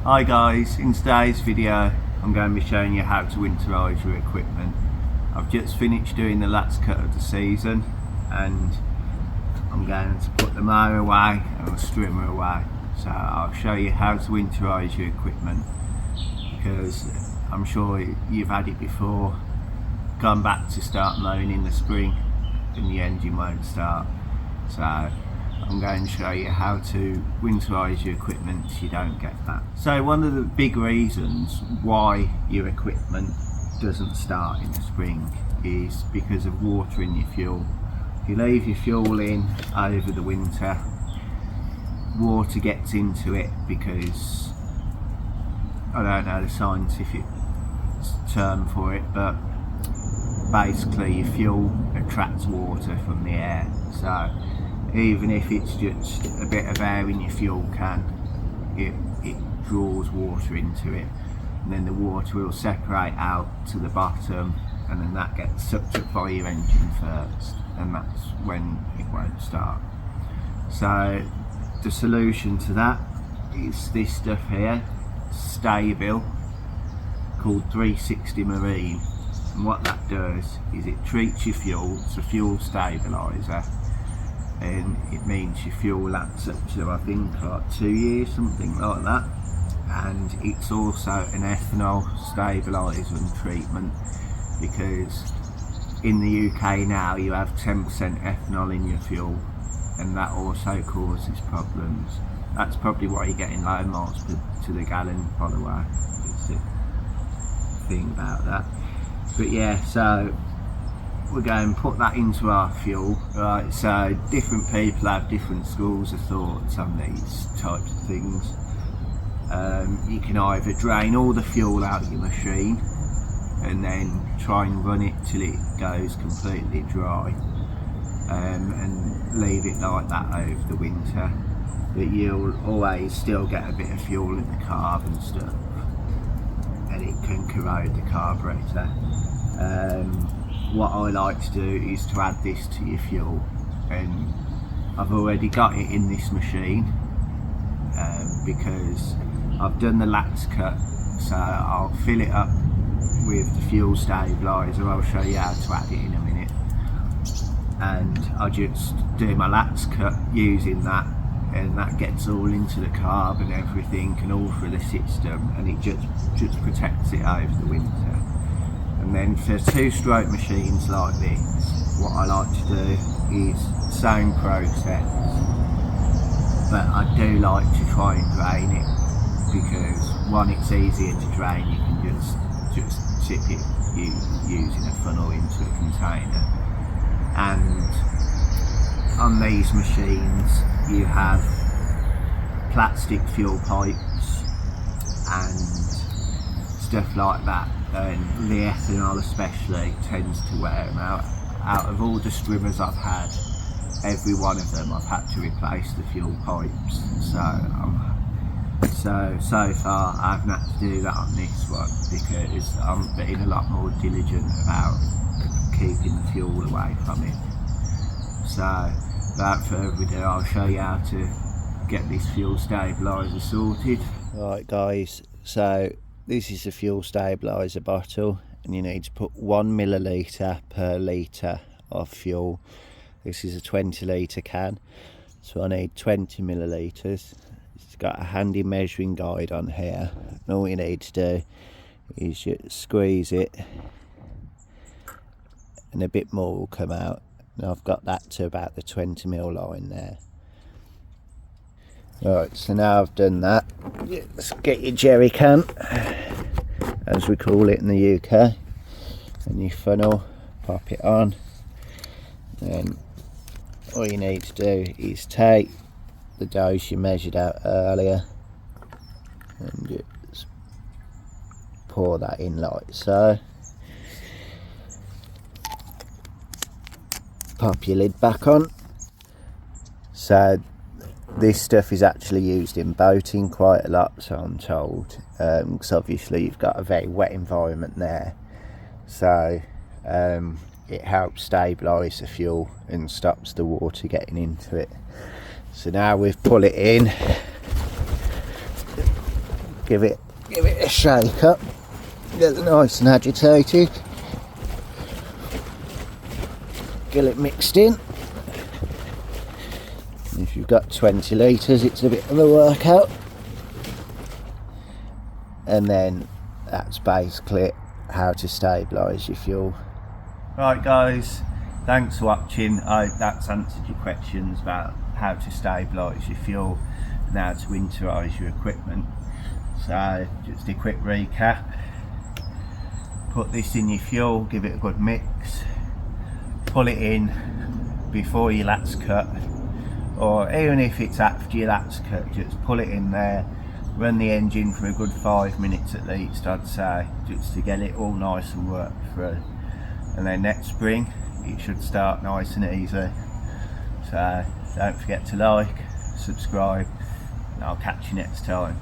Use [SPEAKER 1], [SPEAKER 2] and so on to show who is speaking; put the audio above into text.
[SPEAKER 1] Hi guys, in today's video I'm going to be showing you how to winterise your equipment. I've just finished doing the last cut of the season and I'm going to put the mower away and the strimmer away. So I'll show you how to winterise your equipment, because I'm sure you've had it before, gone back to start mowing in the spring and the engine won't start. So I'm going to show you how to winterise your equipment so you don't get that. So one of the big reasons why your equipment doesn't start in the spring is because of water in your fuel. If you leave your fuel in over the winter, water gets into it because, I don't know the scientific term for it, but basically your fuel attracts water from the air. So even if it's just a bit of air in your fuel can, it draws water into it, and then the water will separate out to the bottom, and then that gets sucked up by your engine first, and that's when it won't start. So the solution to that is this stuff here, Sta-Bil, called 360 Marine, and what that does is it treats your fuel, it's a fuel stabiliser, and it means your fuel lasts up to I think like 2 years, something like that. And it's also an ethanol stabiliser and treatment, because in the UK now you have 10% ethanol in your fuel, and that also causes problems. That's probably why you're getting low miles to the gallon, by the way. It's the thing about that. But yeah, so we're going to put that into our fuel, right? So different people have different schools of thoughts on these types of things. You can either drain all the fuel out of your machine and then try and run it till it goes completely dry, and leave it like that over the winter, but you'll always still get a bit of fuel in the carb and stuff, and it can corrode the carburetor. What I like to do is to add this to your fuel, and I've already got it in this machine, because I've done the lax cut, so I'll fill it up with the fuel stabiliser. I'll show you how to add it in a minute, and I just do my lax cut using that, and that gets all into the carb and everything and all through the system, and it just protects it over the winter. And then for two-stroke machines like this, what I like to do is the same process, but I do like to try and drain it, because one, it's easier to drain. You can just tip it using a funnel into a container. And on these machines you have plastic fuel pipes and stuff like that, and the ethanol especially tends to wear them out. Out of all the strimmers I've had, every one of them I've had to replace the fuel pipes. So far I haven't had to do that on this one, because I'm being a lot more diligent about keeping the fuel away from it. So without further ado, I'll show you how to get this fuel stabiliser sorted. Right guys, so this is a fuel stabiliser bottle, and you need to put 1 millilitre per litre of fuel. This is a 20 litre can, so I need 20 millilitres. It's got a handy measuring guide on here, and all you need to do is just squeeze it and a bit more will come out. And I've got that to about the 20 ml line there. Right, so now I've done that, let's get your jerry can, as we call it in the UK, and your funnel, pop it on. Then all you need to do is take the dose you measured out earlier and just pour that in like so. Pop your lid back on. So this stuff is actually used in boating quite a lot, so I'm told, because obviously you've got a very wet environment there, so it helps stabilise the fuel and stops the water getting into it. So now we've pulled it in, give it a shake up, get it nice and agitated, get it mixed in. If you've got 20 litres, it's a bit of a workout. And then that's basically how to stabilise your fuel. Right guys, thanks for watching. I hope that's answered your questions about how to stabilise your fuel and how to winterise your equipment. So just a quick recap. Put this in your fuel, give it a good mix, pull it in before your lats cut, or even if it's after your lats cut, just pull it in there. Run the engine for a good 5 minutes at least, I'd say, just to get it all nice and work through. And then next spring it should start nice and easy. So don't forget to like, subscribe, and I'll catch you next time.